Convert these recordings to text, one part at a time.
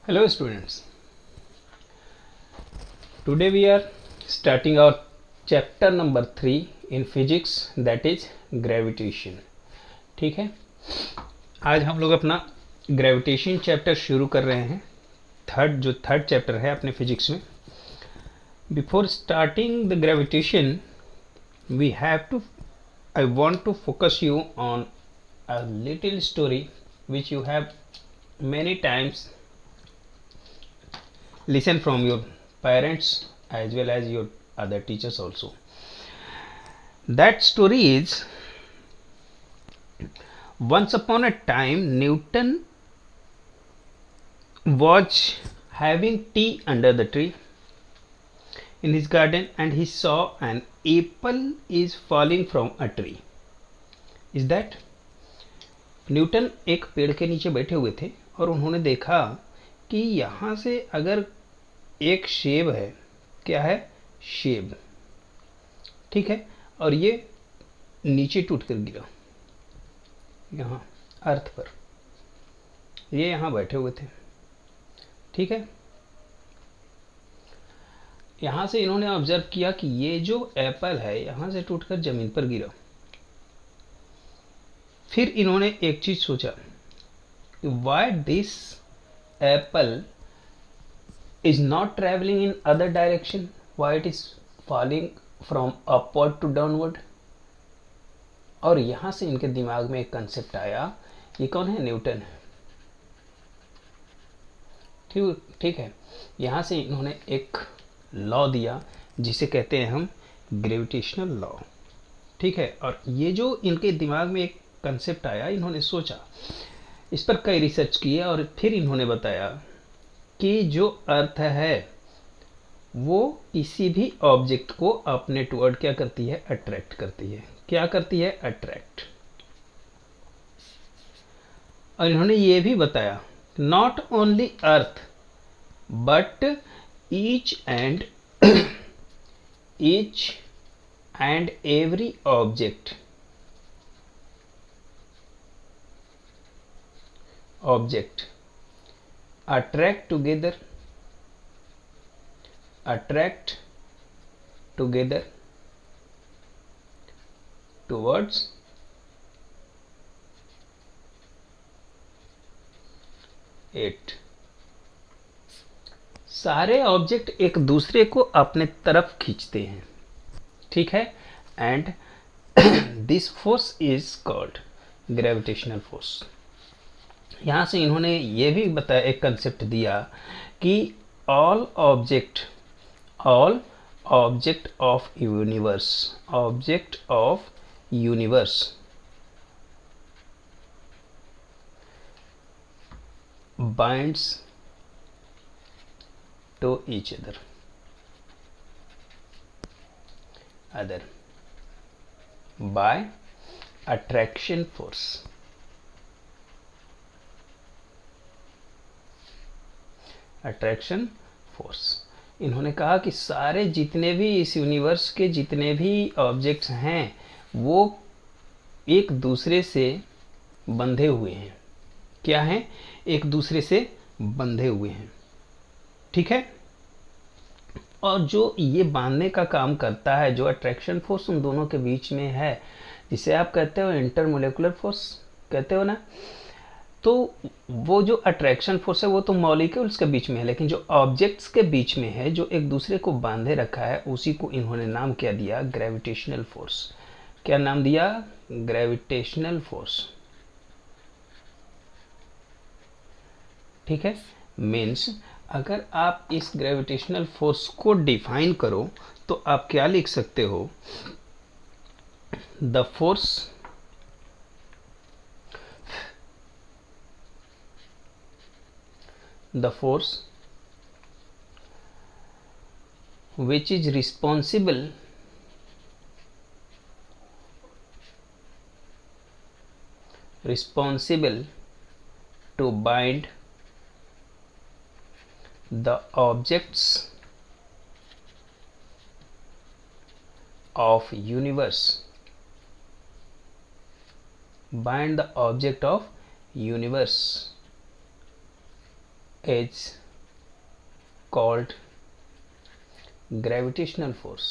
Hello students, today we are starting our chapter number 3 in physics, that is gravitation. ठीक है, आज हम लोग अपना ग्रेविटेशन चैप्टर शुरू कर रहे हैं, थर्ड चैप्टर है अपने फिजिक्स में. Before starting the gravitation we have to I want to focus you on a little story which you have many times listen from your parents as well as your other teachers also. That story is, once upon a time Newton was having tea under the tree in his garden and he saw an apple is falling from a tree. Is that Newton एक पेड़ के नीचे बैठे हुए थे और उन्होंने देखा कि यहाँ से अगर एक सेब है, क्या है, सेब, ठीक है, और ये नीचे टूट कर गिरा यहाँ अर्थ पर. ये यहाँ बैठे हुए थे, ठीक है. यहाँ से इन्होंने ऑब्जर्व किया कि ये जो एप्पल है यहाँ से टूटकर जमीन पर गिरा. फिर इन्होंने एक चीज सोचा, why this apple is not travelling in other direction, why it is falling from upward to downward. और यहां से इनके दिमाग में एक कंसेप्ट आया. ये कौन है? न्यूटन. ठीक है. यहां से इन्होंने एक लॉ दिया जिसे कहते हैं हम ग्रेविटेशनल लॉ. ठीक है. और ये जो इनके दिमाग में एक कंसेप्ट आया, इन्होंने सोचा, इस पर कई रिसर्च किए और फिर इन्होंने बताया कि जो अर्थ है वो किसी भी ऑब्जेक्ट को अपने टुवर्ड क्या करती है? अट्रैक्ट करती है. क्या करती है? अट्रैक्ट. और इन्होंने ये भी बताया, not only earth but each and every object attract together towards it. सारे ऑब्जेक्ट एक दूसरे को अपने तरफ खींचते हैं, ठीक है. And this force is called gravitational force. यहाँ से इन्होंने ये भी बताया, एक कंसेप्ट दिया कि all object of universe binds to each other by attraction force. Attraction force. इन्होंने कहा कि सारे जितने भी इस यूनिवर्स के जितने भी ऑब्जेक्ट्स हैं वो एक दूसरे से बंधे हुए हैं. क्या हैं? एक दूसरे से बंधे हुए हैं, ठीक है. और जो ये बांधने का काम करता है, जो अट्रैक्शन फोर्स उन दोनों के बीच में है, जिसे आप कहते हो इंटरमोलिकुलर फोर्स कहते हो ना, तो वो जो अट्रैक्शन फोर्स है वो तो मॉलिक्यूल्स के बीच में है, लेकिन जो ऑब्जेक्ट्स के बीच में है, जो एक दूसरे को बांधे रखा है, उसी को इन्होंने नाम क्या दिया? Gravitational force. क्या नाम दिया? Gravitational force. ठीक है. मीन्स अगर आप इस ग्रेविटेशनल फोर्स को डिफाइन करो तो आप क्या लिख सकते हो? The force which is responsible to bind the objects of universe, bind the object of universe is called gravitational force.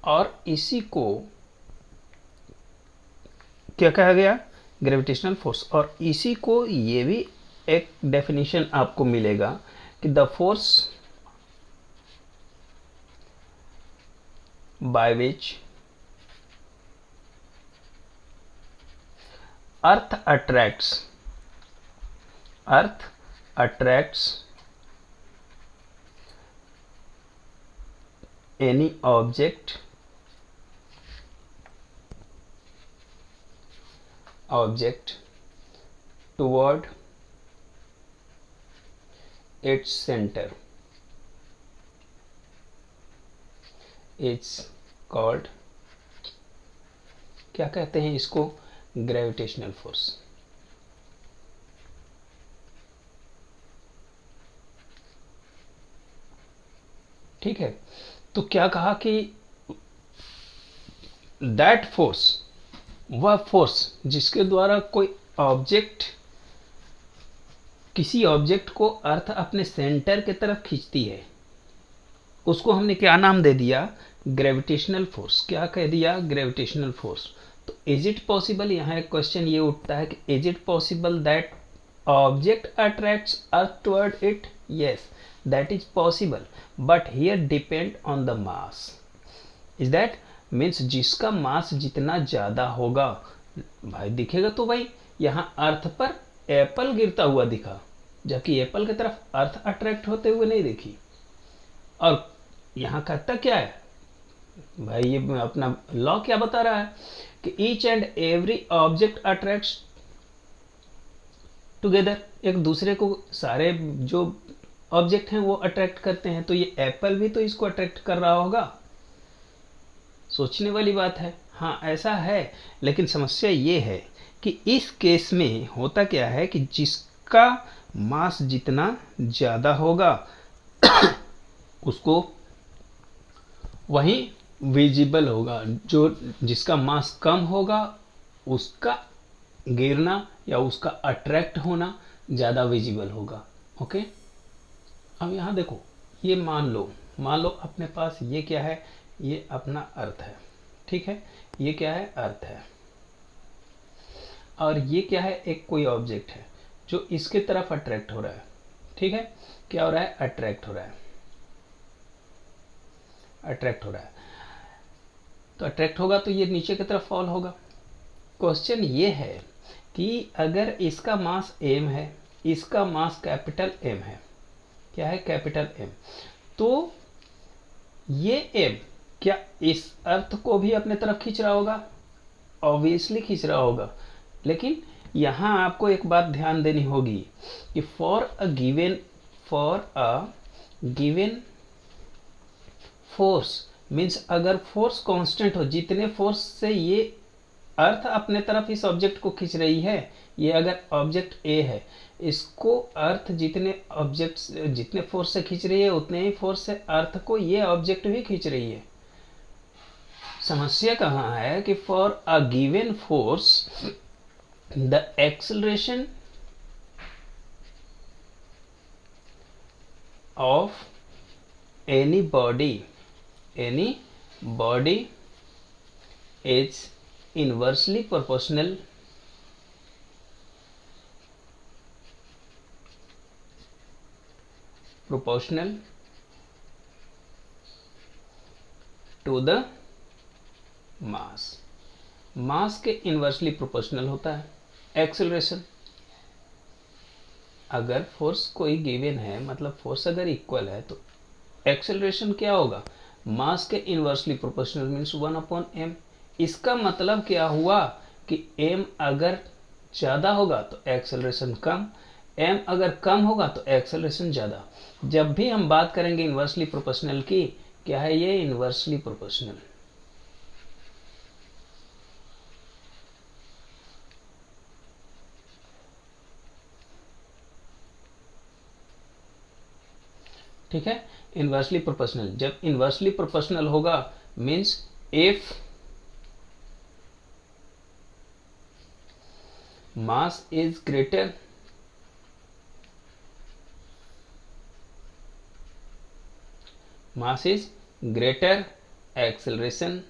और इसी को क्या कहा गया? Gravitational force. और इसी को ये भी एक डेफिनेशन आपको मिलेगा कि the force by which earth attracts any object toward its center is called, क्या कहते हैं इसको? Gravitational force. ठीक है, तो क्या कहा कि दैट फोर्स, वह फोर्स जिसके द्वारा कोई ऑब्जेक्ट, किसी ऑब्जेक्ट को अर्थ अपने सेंटर की तरफ खींचती है, उसको हमने क्या नाम दे दिया? Gravitational force. क्या कह दिया? Gravitational force. तो इज इट पॉसिबल, यहाँ एक क्वेश्चन ये उठता है कि is it possible that object attracts earth toward it? Yes, that is possible, but here depend on the mass. Is that means जिसका मास जितना ज्यादा होगा, भाई दिखेगा तो भाई यहाँ अर्थ पर एप्पल गिरता हुआ दिखा, जबकि एप्पल की तरफ अर्थ अट्रैक्ट होते हुए नहीं दिखी। और यहाँ कहता क्या है भाई, ये अपना लॉ क्या बता रहा है कि each and every object attracts together, एक दूसरे को सारे जो ऑब्जेक्ट हैं वो अट्रैक्ट करते हैं। तो ये एप्पल भी तो इसको अट्रैक्ट कर रहा होगा। सोचने वाली बात है। हाँ ऐसा है, लेकिन समस्या ये है कि इस केस में होता क्या है कि जिसका मास जितना ज़्यादा होगा उसको वही विजिबल होगा, जो जिसका मास कम होगा उसका गिरना या उसका अट्रैक्ट होना ज़्यादा विजिबल होगा। ओके, अब यहाँ देखो, ये मान लो अपने पास ये क्या है, ये अपना अर्थ है। ठीक है, ये क्या है? अर्थ है। और ये क्या है? एक कोई ऑब्जेक्ट है जो इसके तरफ अट्रैक्ट हो रहा है। ठीक है, क्या हो रहा है? अट्रैक्ट हो रहा है, अट्रैक्ट हो रहा है। तो अट्रैक्ट होगा तो ये नीचे की तरफ फॉल होगा। क्वेश्चन ये है कि अगर इसका मास m है, इसका मास कैपिटल M है, क्या है? कैपिटल M, तो ये M क्या इस अर्थ को भी अपने तरफ खींच रहा होगा? ऑब्वियसली खींच रहा होगा। लेकिन यहाँ आपको एक बात ध्यान देनी होगी कि for a given force means, अगर फोर्स कांस्टेंट हो, जितने फोर्स से ये अर्थ अपने तरफ इस ऑब्जेक्ट को खींच रही है, ये अगर ऑब्जेक्ट A है, इसको अर्थ जितने फोर्स से खींच रही है उतने ही फोर्स से अर्थ को ये ऑब्जेक्ट भी खींच रही है। समस्या कहाँ है कि for a given force the acceleration of any body is inversely proportional to the मास के इन्वर्सली प्रोपोर्शनल होता है एक्सेलरेशन। अगर फोर्स कोई गिवन है, मतलब फोर्स अगर इक्वल है, तो एक्सेलरेशन क्या होगा? मास के इन्वर्सली प्रोपोर्शनल मीन्स 1/m। इसका मतलब क्या हुआ कि m अगर ज़्यादा होगा तो एक्सेलरेशन कम, m अगर कम होगा तो एक्सेलरेशन ज़्यादा। जब भी हम बात करेंगे इन्वर्सली प्रोपोर्शनल की, क्या है ये? Inversely proportional. ठीक है, इन्वर्सली प्रोपोर्शनल। जब इन्वर्सली प्रोपोर्शनल होगा means if mass is greater mass is greater, acceleration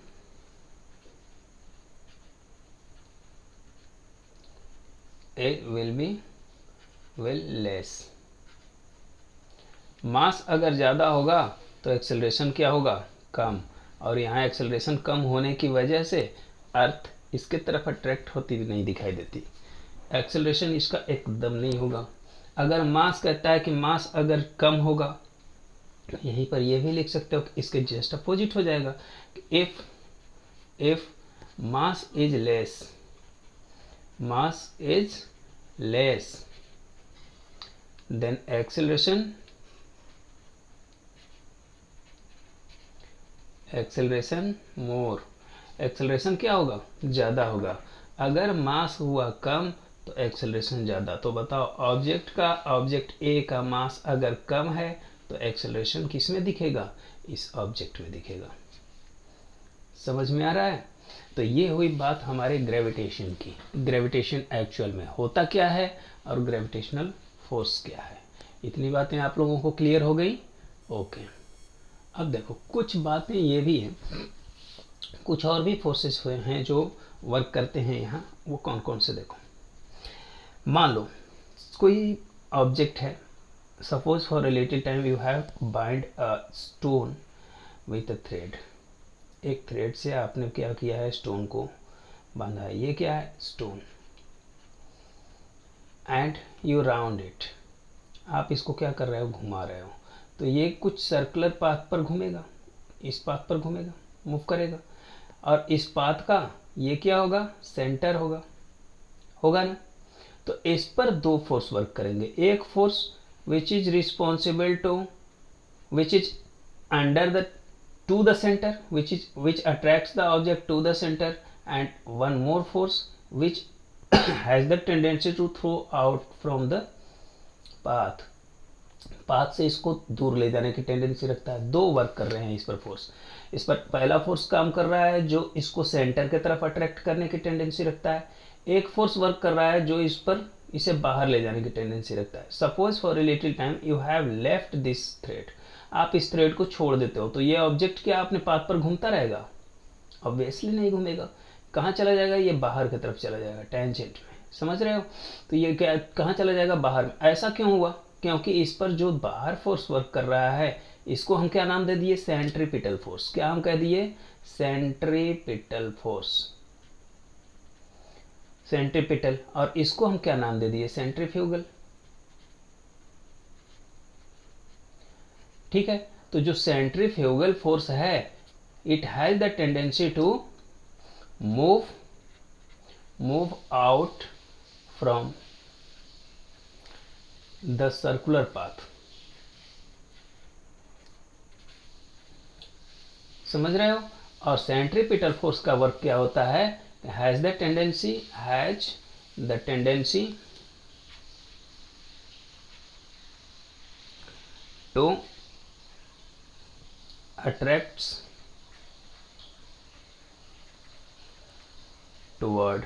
will less। मास अगर ज़्यादा होगा तो एक्सेलरेशन क्या होगा, कम। और यहाँ एक्सेलरेशन कम होने की वजह से अर्थ इसके तरफ अट्रैक्ट होती भी नहीं दिखाई देती, एक्सेलरेशन इसका एकदम नहीं होगा। अगर मास कहता है कि मास अगर कम होगा, यहीं पर ये भी लिख सकते हो कि इसके जस्ट अपोजिट हो जाएगा। If mass is less than acceleration more. Acceleration क्या होगा, ज़्यादा होगा। अगर मास हुआ कम तो एक्सेलरेशन ज़्यादा। तो बताओ, ऑब्जेक्ट ए का मास अगर कम है तो एक्सेलरेशन किस में दिखेगा, इस ऑब्जेक्ट में दिखेगा। समझ में आ रहा है। तो ये हुई बात हमारे ग्रेविटेशन की। ग्रेविटेशन एक्चुअल में होता क्या है और ग्रेविटेशनल फोर्स क्या है, इतनी बातें आप लोगों को क्लियर हो गई। ओके, अब देखो कुछ बातें ये भी हैं, कुछ और भी फोर्सेस हुए हैं जो वर्क करते हैं यहाँ। वो कौन कौन से, देखो मान लो कोई ऑब्जेक्ट है, suppose for a little time you have bind a stone with a thread. एक थ्रेड से आपने क्या किया है, स्टोन को बांधा है। ये क्या है, stone. And you round it, आप इसको क्या कर रहे हो, घुमा रहे हो। तो ये कुछ सर्कुलर पाथ पर घूमेगा, इस पाथ पर घूमेगा, मूव करेगा। और इस पाथ का ये क्या होगा, सेंटर होगा ना। तो इस पर दो फोर्स वर्क करेंगे। एक force which is responsible to, which is under the to the center, which attracts the object to the center, and one more force which has the tendency to throw out from the path से इसको दूर ले जाने की tendency रखता है। दो work कर रहे हैं इस पर फोर्स। इस पर पहला फोर्स काम कर रहा है जो इसको सेंटर की तरफ अट्रैक्ट करने की टेंडेंसी रखता है। एक फोर्स वर्क कर रहा है जो इसे बाहर ले जाने की टेंडेंसी रखता है। Suppose for a little time you have left this thread, आप इस थ्रेड को छोड़ देते हो, तो ये ऑब्जेक्ट क्या अपने पाथ पर घूमता रहेगा, ऑब्वियसली नहीं घूमेगा। कहाँ चला जाएगा, ये बाहर की तरफ चला जाएगा, टेंजेंट में। समझ रहे हो। तो ये क्या, कहाँ चला जाएगा, बाहर में। ऐसा क्यों हुआ, क्योंकि इस पर जो बाहर फोर्स वर्क कर रहा है, इसको हम क्या नाम दे दिए, सेंट्रीपिटल फोर्स। क्या हम कह दिए, सेंट्रीपिटल फोर्स, सेंट्रीपिटल। और इसको हम क्या नाम दे दिए, सेंट्रीफ्यूगल। ठीक है। तो जो सेंट्रीफ्यूगल फोर्स है, it has the tendency to move out from the circular path. समझ रहे हो। और सेंट्रीपिटल फोर्स का वर्क क्या होता है, has the tendency to attracts toward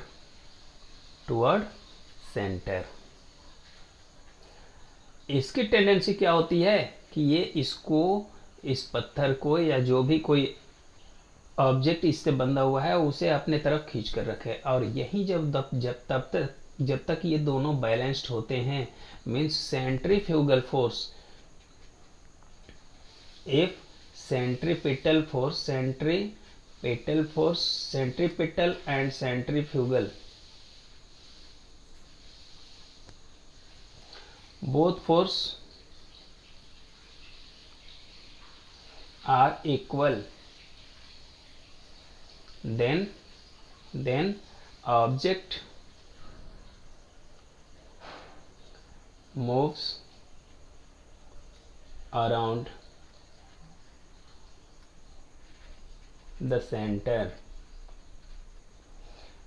center। इसकी टेंडेंसी क्या होती है कि ये इस पत्थर को या जो भी कोई ऑब्जेक्ट इससे बंधा हुआ है उसे अपने तरफ खींच कर रखे। और यही जब तक ये दोनों बैलेंस्ड होते हैं, means centrifugal force, if centripetal force, centripetal and centrifugal, both force are equal, then object moves around the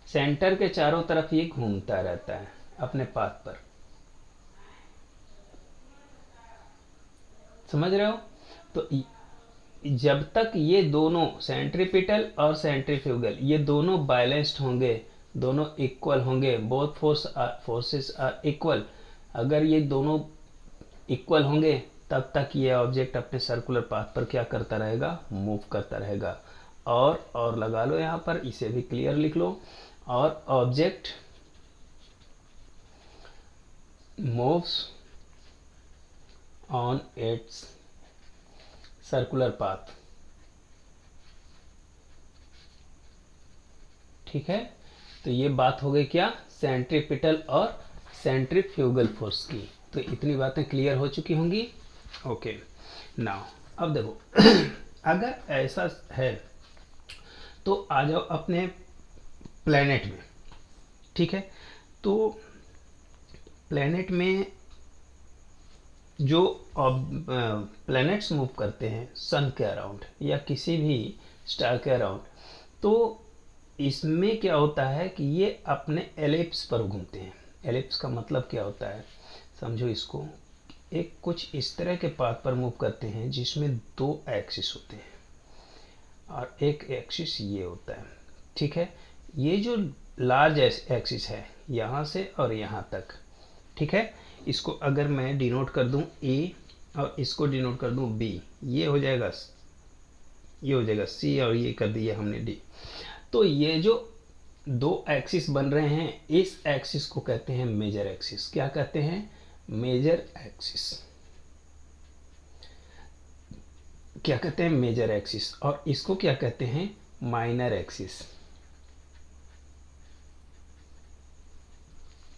centre के चारों तरफ ये घूमता रहता है अपने पाथ पर। समझ रहे हो। तो जब तक ये दोनों सेंट्रीपिटल और सेंट्रीफ्यूगल ये दोनों बैलेंस्ड होंगे, दोनों इक्वल होंगे, बोथ फोर्सेस आर इक्वल, अगर ये दोनों इक्वल होंगे तब तक ये ऑब्जेक्ट अपने सर्कुलर पाथ पर क्या करता रहेगा, मूव करता रहेगा। और लगा लो यहाँ पर, इसे भी क्लियर लिख लो, और object moves on it's circular path. ठीक है, तो ये बात हो गई क्या, सेंट्रीपिटल और सेंट्रीफ्यूगल फोर्स की। तो इतनी बातें क्लियर हो चुकी होंगी। ओके, नाउ अब देखो अगर ऐसा है तो आ जाओ अपने प्लेनेट में। ठीक है, तो प्लेनेट में जो प्लैनेट्स मूव करते हैं सन के अराउंड या किसी भी स्टार के अराउंड, तो इसमें क्या होता है कि ये अपने एलिप्स पर घूमते हैं। एलिप्स का मतलब क्या होता है, समझो इसको, एक कुछ इस तरह के पाथ पर मूव करते हैं जिसमें दो एक्सिस होते हैं और एक एक्सिस ये होता है। ठीक है, ये जो लार्ज एक्सिस है यहाँ से और यहाँ तक, ठीक है, इसको अगर मैं डिनोट कर दूं ए और इसको डिनोट कर दूं बी, ये हो जाएगा सी और ये कर दिया हमने डी। तो ये जो दो एक्सिस बन रहे हैं, इस एक्सिस को कहते हैं मेजर एक्सिस। क्या कहते हैं, मेजर एक्सिस। क्या कहते हैं, मेजर एक्सिस। और इसको क्या कहते हैं, माइनर एक्सिस।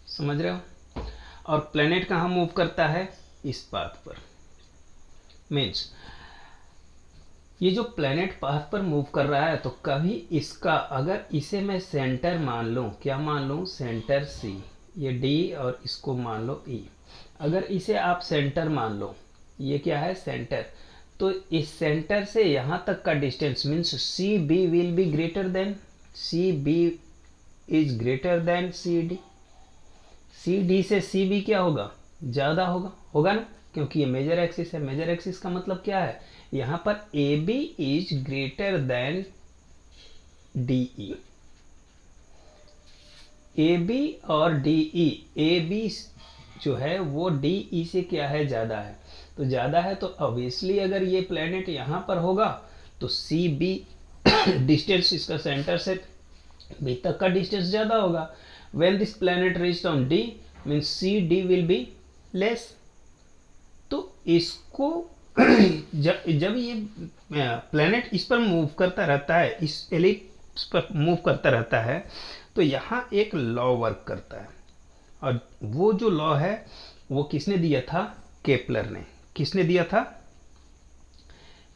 समझ रहे हो। और प्लेनेट कहाँ मूव करता है, इस पाथ पर। मीन्स ये जो प्लेनेट पाथ पर मूव कर रहा है, तो कभी इसका, अगर इसे मैं सेंटर मान लूं, क्या मान लूं, सेंटर सी, ये डी और इसको मान लो ई। अगर इसे आप सेंटर मान लो, ये क्या है, सेंटर, तो इस सेंटर से यहाँ तक का distance means C B will be greater than, C B is greater than C D. C D से सी बी क्या होगा, ज़्यादा होगा, होगा ना, क्योंकि ये मेजर एक्सिस है। मेजर एक्सिस का मतलब क्या है, यहाँ पर A B is greater than D E. A B और डी ई, ए बी जो है वो डी ई से क्या है, ज़्यादा है। तो ज़्यादा है तो ऑब्वियसली अगर ये प्लेनेट यहाँ पर होगा तो सी बी डिस्टेंस इसका सेंटर से बी तक का डिस्टेंस ज़्यादा होगा। when this planet reached on D means CD will be less। तो इसको जब ये प्लेनेट इस पर मूव करता रहता है, इस एलिप्स पर मूव करता रहता है, तो यहाँ एक लॉ वर्क करता है। और वो जो लॉ है वो किसने दिया था, केपलर ने। किसने दिया था,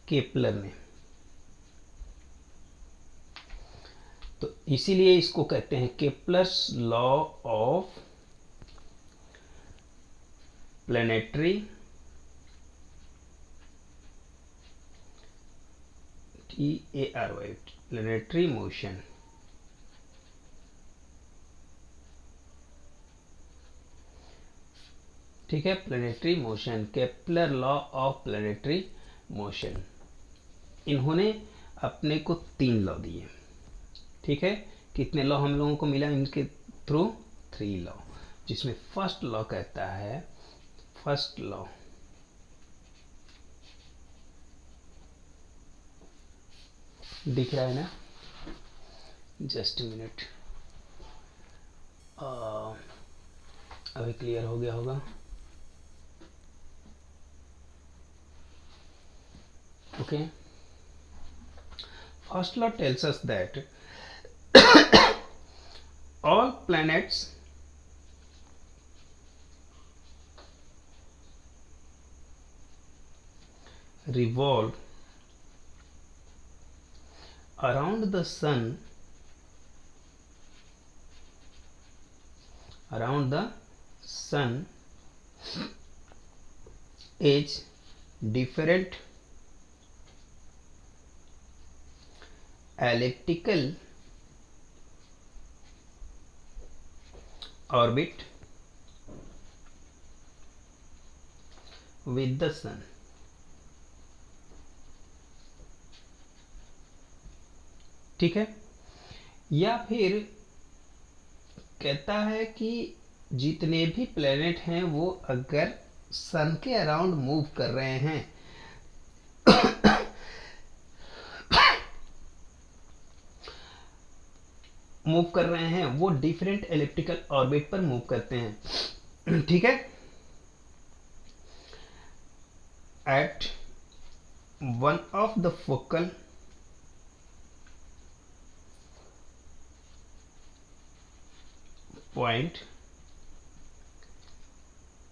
केपलर ने। तो इसीलिए इसको कहते हैं Kepler's law of planetary TARY planetary motion. ठीक है, planetary motion, Kepler law of planetary motion. इन्होंने अपने को 3 लॉ दिए। ठीक है, कितने लॉ हम लोगों को मिला इनके थ्रू, 3 लॉ, जिसमें फर्स्ट लॉ कहता है, फर्स्ट लॉ दिख रहा है ना, जस्ट मिनट, अभी क्लियर हो गया होगा। Okay, first law tells us that all planets revolve around the sun is different elliptical orbit with the sun। ठीक है, या फिर कहता है कि जितने भी प्लेनेट हैं वो अगर सन के अराउंड मूव कर रहे हैं वो डिफरेंट एलिप्टिकल ऑर्बिट पर मूव करते हैं। ठीक है, at one of the focal point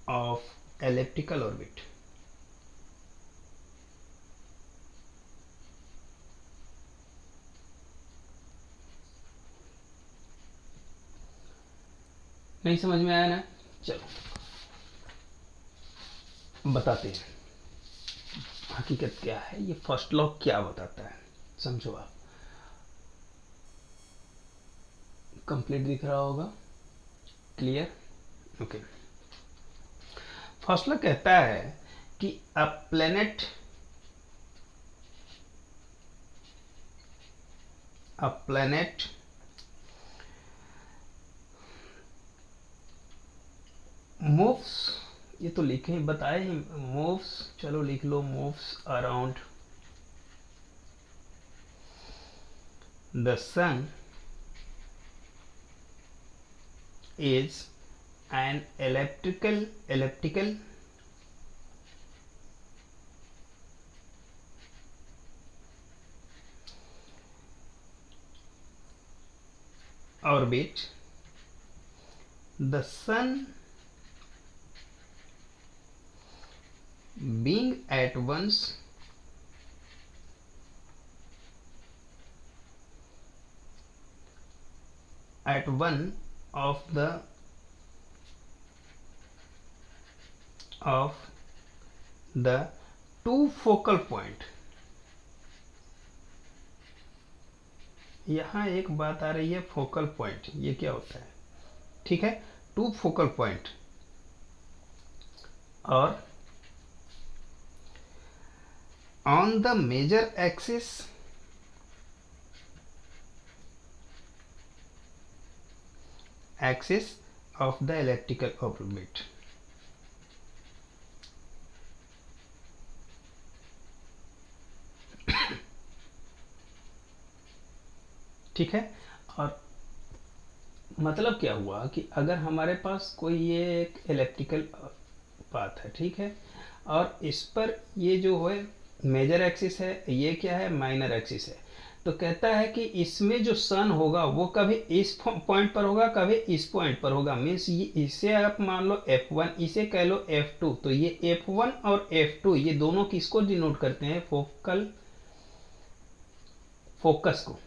of elliptical orbit. नहीं समझ में आया ना? चलो बताते हैं हकीकत क्या है, ये फर्स्ट लॉ क्या बताता है, समझो आप। कंप्लीट दिख रहा होगा, क्लियर? ओके। फर्स्ट लॉ कहता है कि अ प्लेनेट मूव्स, ये तो लिखे ही बताए ही, मूव्स, चलो लिख लो, moves around the sun is an elliptical orbit. The sun being at once at one of the two focal point। यहाँ एक बात आ रही है, फोकल पॉइंट ये क्या होता है? ठीक है, टू फोकल पॉइंट और on the major axis of the electrical orbit. ठीक है, और मतलब क्या हुआ कि अगर हमारे पास कोई ये एक इलेक्ट्रिकल पाथ है, ठीक है, और इस पर ये जो है मेजर एक्सिस है, ये क्या है, माइनर एक्सिस है, तो कहता है कि इसमें जो सन होगा वो कभी इस पॉइंट पर होगा, कभी इस पॉइंट पर होगा। मीन्स ये, इसे आप मान लो F1, इसे कह लो F2, तो ये F1 और F2 ये दोनों किसको डिनोट करते हैं? फोकस को।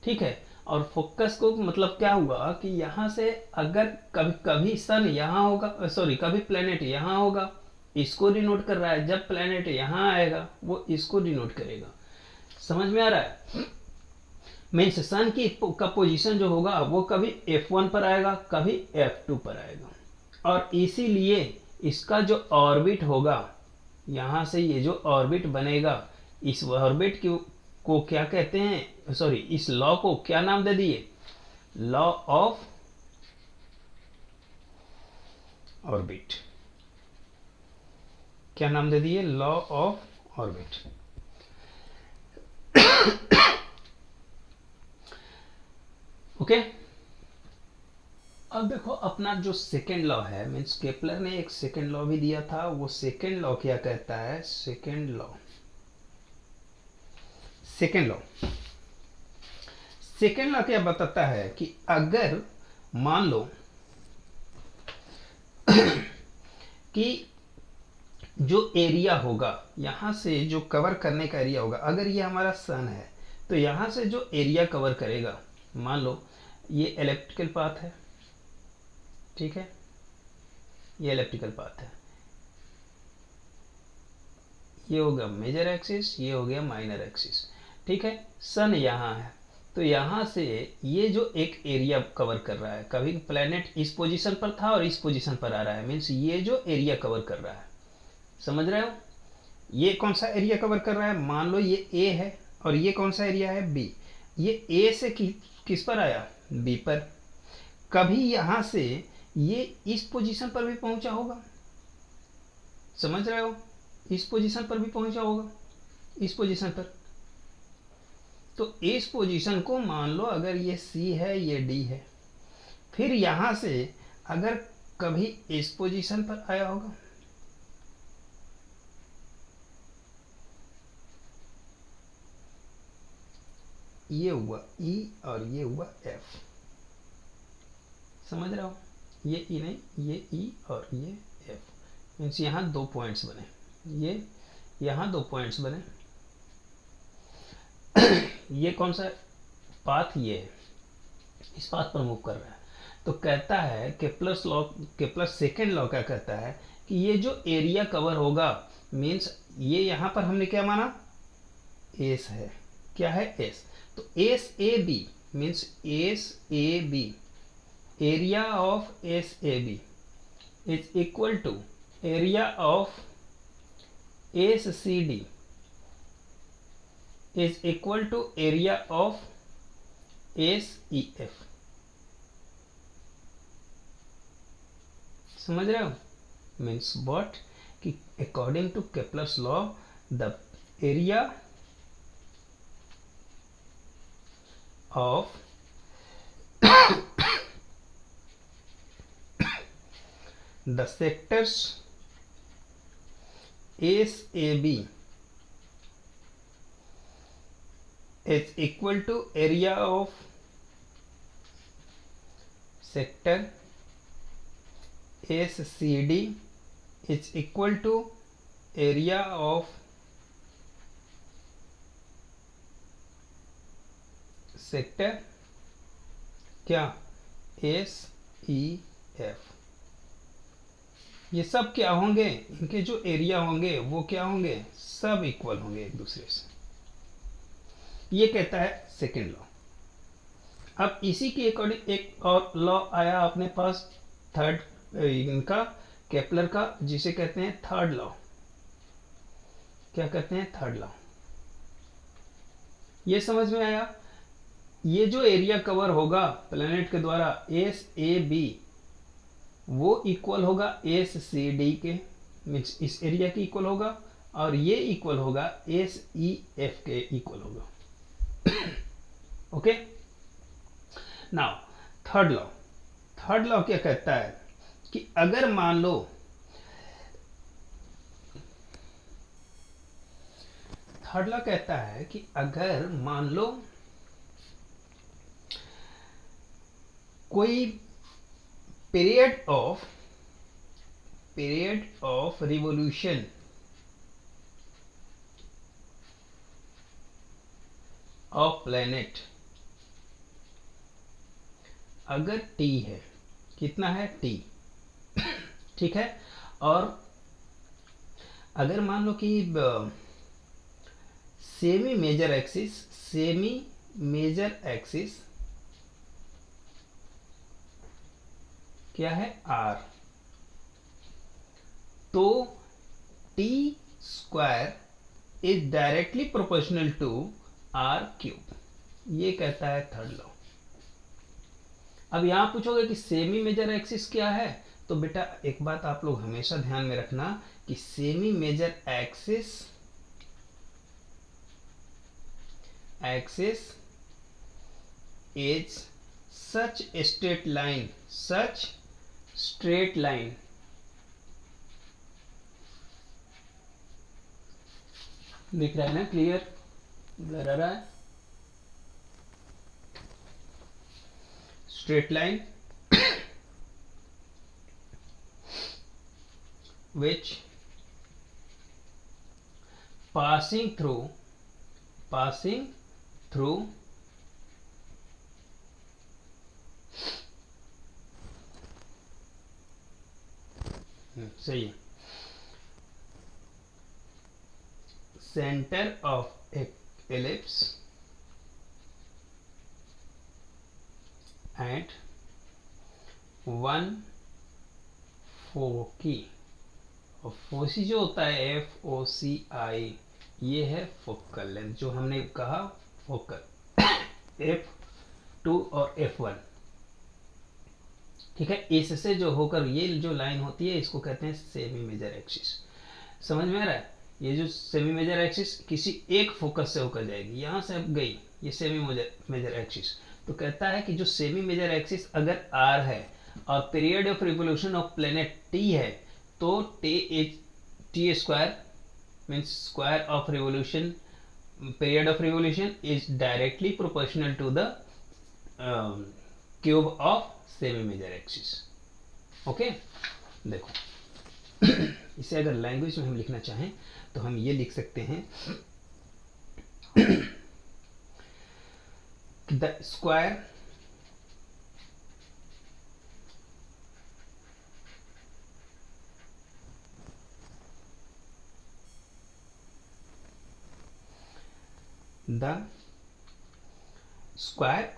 ठीक है, और फोकस को मतलब क्या हुआ कि यहां से अगर कभी सन यहां होगा, सॉरी कभी प्लेनेट यहां होगा, इसको डिनोट कर रहा है, जब प्लेनेट यहां आएगा वो इसको डिनोट करेगा। समझ में आ रहा है? मीन्स सन की का पोजीशन जो होगा वो कभी F1 पर आएगा, कभी F2 पर आएगा, और इसीलिए इसका जो ऑर्बिट होगा, यहां से ये जो ऑर्बिट बनेगा, इस ऑर्बिट को क्या कहते हैं, सॉरी इस लॉ को क्या नाम दे दिए? Law of orbit. क्या नाम दे दिए? Law of orbit. ओके, अब देखो अपना जो सेकेंड लॉ है, मीन्स केपलर ने एक सेकेंड लॉ भी दिया था, वो सेकेंड लॉ क्या कहता है? सेकेंड लॉ क्या बताता है कि अगर मान लो कि जो एरिया होगा, यहां से जो कवर करने का एरिया होगा, अगर ये हमारा सन है तो यहां से जो एरिया कवर करेगा, मान लो ये इलेक्ट्रिकल पाथ है, ठीक है, ये इलेक्ट्रिकल पाथ है, ये हो गया मेजर एक्सिस, ये हो गया माइनर एक्सिस। ठीक है, सन यहाँ है, तो यहाँ से ये जो एक एरिया कवर कर रहा है, कभी प्लेनेट इस पोजीशन पर था और इस पोजीशन पर आ रहा है, मीन्स ये जो एरिया कवर कर रहा है, समझ रहे हो? ये कौन सा एरिया कवर कर रहा है? मान लो ये ए है और ये कौन सा एरिया है? बी। ये ए से किस पर आया? बी पर। कभी यहां से ये इस पोजीशन पर भी पहुंचा होगा, समझ रहे हो, इस पोजीशन पर भी पहुंचा होगा, इस पोजीशन पर। तो इस पोजीशन को मान लो अगर ये सी है, ये डी है, फिर यहां से अगर कभी इस पोजीशन पर आया होगा, ये हुआ ई और ये हुआ एफ, समझ रहे हो, ये ई नहीं, ये ई और ये एफ, मीन्स यहाँ दो पॉइंट्स बने, ये यहाँ दो पॉइंट्स बने। ये कौन सा पाथ, ये है, इस पाथ पर मूव कर रहा है। तो कहता है केप्लर सेकेंड लॉ क्या कहता है कि ये जो एरिया कवर होगा, मीन्स ये यहाँ पर हमने क्या माना, एस है, क्या है, एस। तो S A B means S A B, area of S A B is equal to area of S C D is equal to area of S E F. समझ रहे हो, मीन्स व्हाट कि according to Kepler's law the area of the sectors SAB is equal to area of sector SCD is equal to area of sector क्या, S E F. ये सब क्या होंगे, इनके जो एरिया होंगे वो क्या होंगे, सब इक्वल होंगे एक दूसरे से। ये कहता है सेकेंड लॉ। अब इसी के अकॉर्डिंग एक और लॉ आया अपने पास, थर्ड इनका केपलर का, जिसे कहते हैं थर्ड लॉ। क्या कहते हैं, थर्ड लॉ। ये समझ में आया, ये जो एरिया कवर होगा प्लेनेट के द्वारा एस ए बी, वो इक्वल होगा एस सी डी के, मीन्स इस एरिया के इक्वल होगा, और ये इक्वल होगा एस ई एफ के इक्वल होगा। Okay, now third law. Third law क्या कहता है कि अगर मान लो, थर्ड लॉ कहता है कि अगर मान लो कोई period of revolution of planet अगर टी है, कितना है, टी, ठीक है, और अगर मान लो कि सेमी मेजर एक्सिस क्या है, आर, तो T square is directly proportional to R cube. ये कहता है थर्ड लॉ। अब यहां पूछोगे कि सेमी मेजर एक्सिस क्या है, तो बेटा एक बात आप लोग हमेशा ध्यान में रखना कि semi major axis is such straight line दिख रहा है ना, क्लियर, ब्लर आ रहा है, straight line which passing through सही है, centre of ellipse at one foci, और फोसी जो होता है FOCI, ये है फोकल लेंथ, जो हमने कहा फोकल F2 और F1। ठीक है, इससे जो होकर ये जो लाइन होती है इसको कहते हैं सेमी मेजर एक्सिस। समझ में आ रहा है? ये जो सेमी मेजर एक्सिस किसी एक फोकस से होकर जाएगी, यहां से अब गई ये सेमी मेजर एक्सिस, तो कहता है कि जो सेमी मेजर एक्सिस अगर आर है और period of revolution of planet T है, तो T square means square of revolution, period of revolution is directly proportional to the cube of semi major axis. Okay, देखो इसे अगर लैंग्वेज में हम लिखना चाहें तो हम ये लिख सकते हैं the square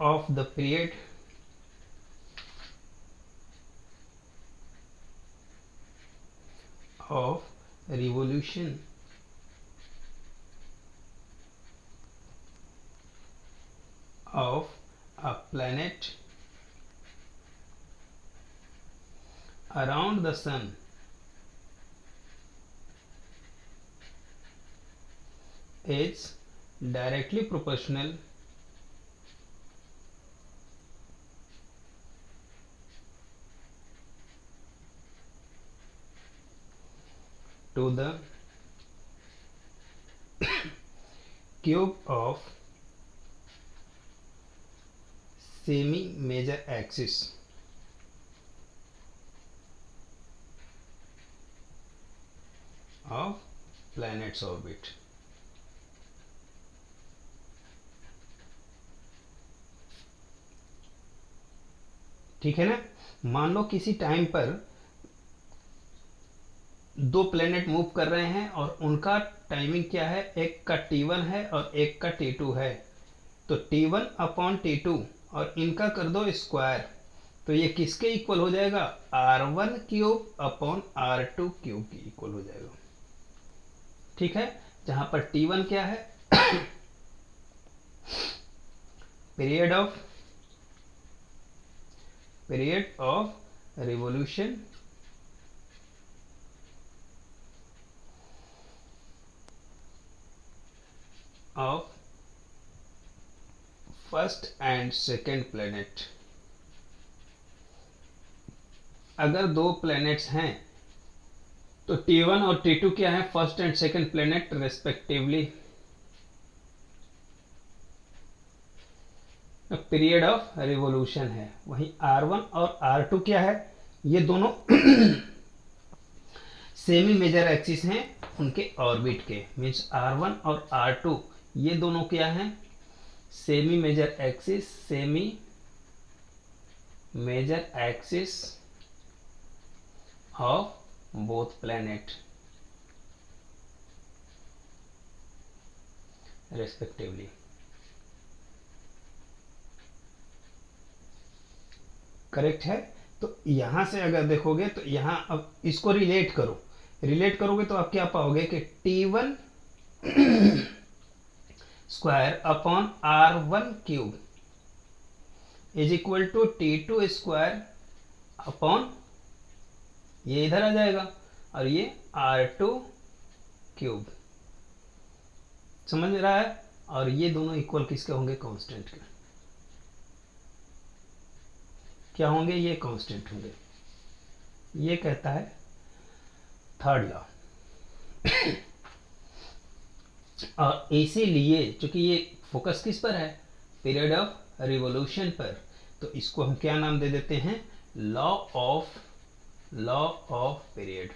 of the period of revolution of a planet around the sun is directly proportional to the cube of semi major axis of planet's orbit। ठीक है ना? मान लो किसी टाइम पर दो प्लेनेट मूव कर रहे हैं और उनका टाइमिंग क्या है, एक का T1 है और एक का T2 है, तो T1 अपॉन T2 और इनका कर दो स्क्वायर, तो ये किसके इक्वल हो जाएगा, R1 cube upon R2 cube के इक्वल हो जाएगा। ठीक है, जहां पर T1 क्या है period of revolution of first and second planet. अगर दो प्लैनेट्स हैं तो T1 और T2 क्या है, first and second planet respectively. Period of revolution है। वहीं R1 और R2 क्या है, ये दोनों सेमी मेजर एक्सिस हैं उनके ऑर्बिट के, मींस R1 और R2 ये दोनों क्या हैं, semi major axis of both planet respectively. Correct है? तो यहां से अगर देखोगे तो यहां अब इसको रिलेट करोगे तो आप क्या पाओगे कि T1 square upon R1 cube is equal to T2 square upon, ये इधर आ जाएगा, और ये R2 क्यूब। समझ में रहा है? और ये दोनों इक्वल किसके होंगे, कांस्टेंट के। क्या होंगे, ये कांस्टेंट होंगे। ये कहता है थर्ड लॉ। और इसीलिए चूंकि ये फोकस किस पर है, पीरियड ऑफ रिवोल्यूशन पर, तो इसको हम क्या नाम दे देते हैं, लॉ ऑफ पीरियड।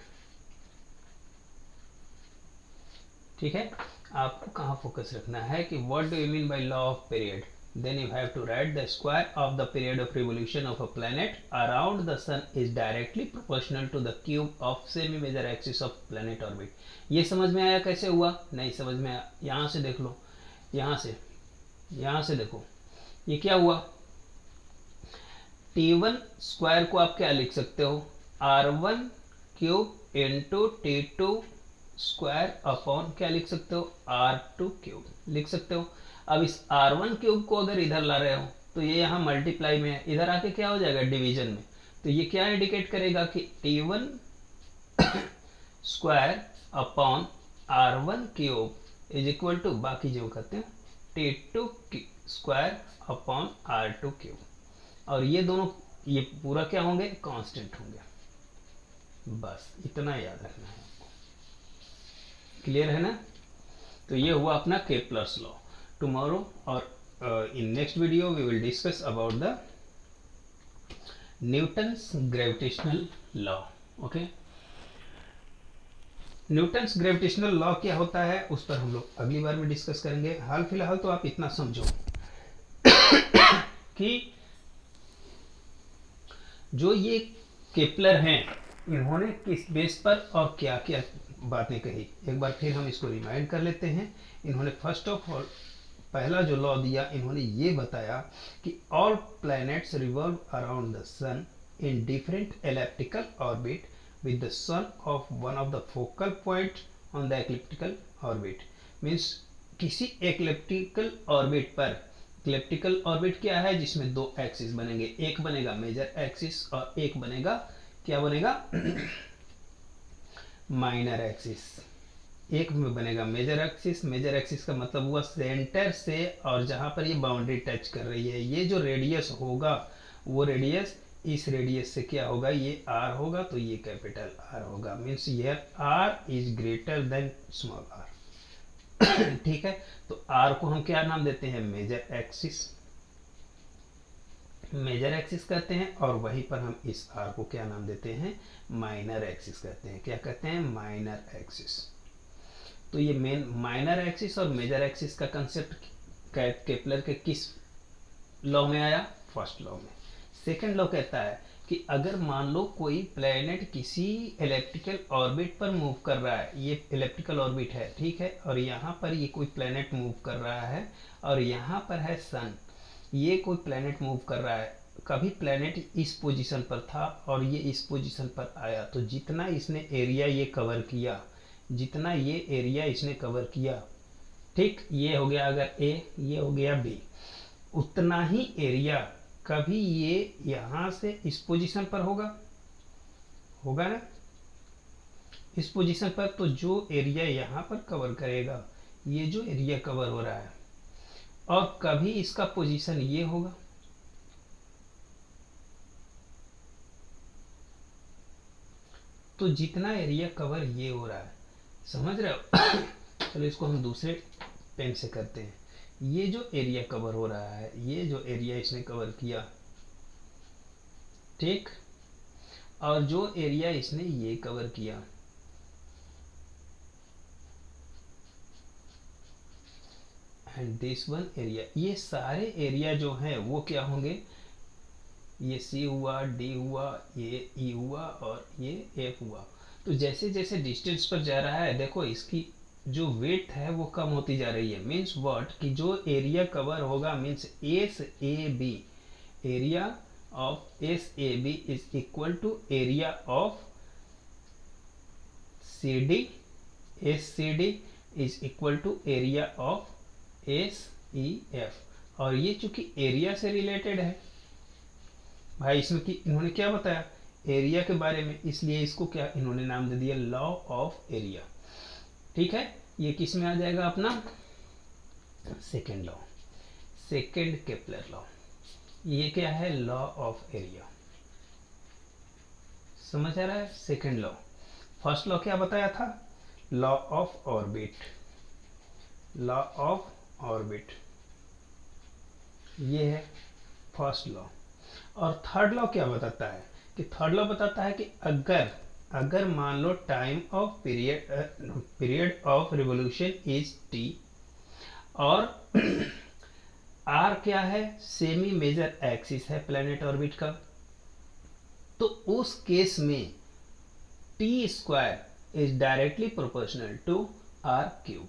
ठीक है, आपको कहाँ फोकस रखना है कि what do you mean by law of period, then you have to write the square of the period of revolution of a planet around the sun is directly proportional to the cube of semi major axis of planet orbit। ये समझ में आया कैसे हुआ? नहीं समझ में आया? यहाँ से देख लो, यहाँ से देखो, ये क्या हुआ, T1 स्क्वायर को आप क्या लिख सकते हो, R1 cube into T2 square upon क्या लिख सकते हो, R2 क्यूब लिख सकते हो। अब इस R1 क्यूब को अगर इधर ला रहे हो तो ये यहाँ मल्टीप्लाई में है, इधर आके क्या हो जाएगा, डिवीजन में, तो ये क्या इंडिकेट करेगा कि T1 square upon R1 cube is equal to, बाकी जो करते हैं, T2 square upon R2 cube, और ये दोनों, ये पूरा क्या होंगे, कांस्टेंट होंगे। बस इतना याद रखना है आपको। क्लियर है ना? तो ये हुआ अपना केपलर्स लॉ। टुमारो और in next video we will discuss about the Newton's gravitational law. Okay, Newton's gravitational law क्या होता है उस पर हम लोग अगली बार में डिस्कस करेंगे। हाल फिलहाल तो आप इतना समझो कि जो ये केपलर हैं इन्होंने किस बेस पर और क्या क्या बातें कही, एक बार फिर हम इसको रिमाइंड कर लेते हैं। इन्होंने फर्स्ट ऑफ ऑल पहला जो लॉ दिया, इन्होंने ये बताया कि all planets revolve around the sun in different elliptical orbit with the sun of one of the focal point on the elliptical orbit। Means किसी एक्लिप्टिकल ऑर्बिट पर, इक्लिप्टिकल ऑर्बिट क्या है, जिसमें दो एक्सिस बनेंगे, एक बनेगा मेजर एक्सिस और एक बनेगा, क्या बनेगा, माइनर एक्सिस। एक में बनेगा मेजर एक्सिस, मेजर एक्सिस का मतलब हुआ सेंटर से और जहां पर ये बाउंड्री टच कर रही है, ये जो रेडियस होगा वो रेडियस इस रेडियस से क्या होगा, ये आर होगा, तो ये कैपिटल आर होगा। मीन्स ये R is greater than small R. ठीक है, तो आर को हम क्या नाम देते हैं, मेजर एक्सिस, मेजर एक्सिस कहते हैं, और वहीं पर हम इस आर को क्या नाम देते हैं, माइनर एक्सिस कहते हैं। क्या कहते हैं, माइनर एक्सिस। तो ये मेन माइनर एक्सिस और मेजर एक्सिस का कंसेप्ट केपलर के किस लॉ में आया, फर्स्ट लॉ में। सेकेंड लॉ कहता है कि अगर मान लो कोई प्लेनेट किसी इलेप्टिकल ऑर्बिट पर मूव कर रहा है, ये इलेप्टिकल ऑर्बिट है, ठीक है, और यहाँ पर ये कोई प्लेनेट मूव कर रहा है और यहाँ पर है सन, ये कोई प्लेनेट मूव कर रहा है, कभी प्लेनेट इस पोजीशन पर था और ये इस पोजीशन पर आया, तो जितना इसने एरिया ये कवर किया, जितना ये एरिया इसने कवर किया, ठीक, ये हो गया अगर ए, ये हो गया बी, उतना ही एरिया कभी ये यहां से इस पोजीशन पर होगा, होगा ना, इस पोजीशन पर, तो जो एरिया यहां पर कवर करेगा, ये जो एरिया कवर हो रहा है, और कभी इसका पोजीशन ये होगा, तो जितना एरिया कवर ये हो रहा है, समझ रहे हो। चलो इसको हम दूसरे पेन से करते हैं। ये जो एरिया कवर हो रहा है, ये जो एरिया इसने कवर किया, ठीक, और जो एरिया इसने ये कवर किया, एंड दिस वन एरिया, ये सारे एरिया जो हैं वो क्या होंगे, ये सी हुआ, डी हुआ, ये ई हुआ और ये एफ हुआ। तो जैसे जैसे डिस्टेंस पर जा रहा है, देखो इसकी जो वेट है वो कम होती जा रही है। मीन्स व्हाट, कि जो एरिया कवर होगा, means S A B, area of S A B is equal to area of C D, S C D is equal to area of S E F. और ये चूंकि area से related है भाई, इसमें कि इन्होंने क्या बताया एरिया के बारे में, इसलिए इसको क्या इन्होंने नाम दे दिया, लॉ ऑफ एरिया। ठीक है, ये किस में आ जाएगा अपना, second law, second Kepler law. ये क्या है, लॉ ऑफ एरिया। समझ आ रहा है, सेकेंड लॉ। फर्स्ट लॉ क्या बताया था, law of orbit, law of orbit, ये है फर्स्ट लॉ। और थर्ड लॉ क्या बताता है, कि थर्ड लॉ बताता है कि अगर मान लो time of period of revolution is T, और आर क्या है, सेमी मेजर एक्सिस है प्लैनेट ऑर्बिट का, तो उस केस में T square is directly proportional to R cube.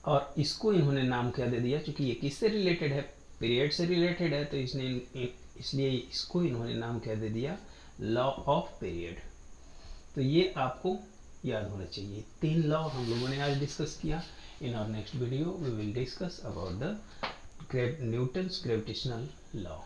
और इसको इन्होंने नाम क्या दे दिया, क्योंकि ये किससे रिलेटेड है, पीरियड से रिलेटेड है, तो इसलिए इसको इन्होंने नाम क्या दे दिया, लॉ ऑफ पीरियड। तो ये आपको याद होना चाहिए। तीन लॉ हम लोगों ने आज डिस्कस किया। In our next video we will discuss about the Newton's gravitational law.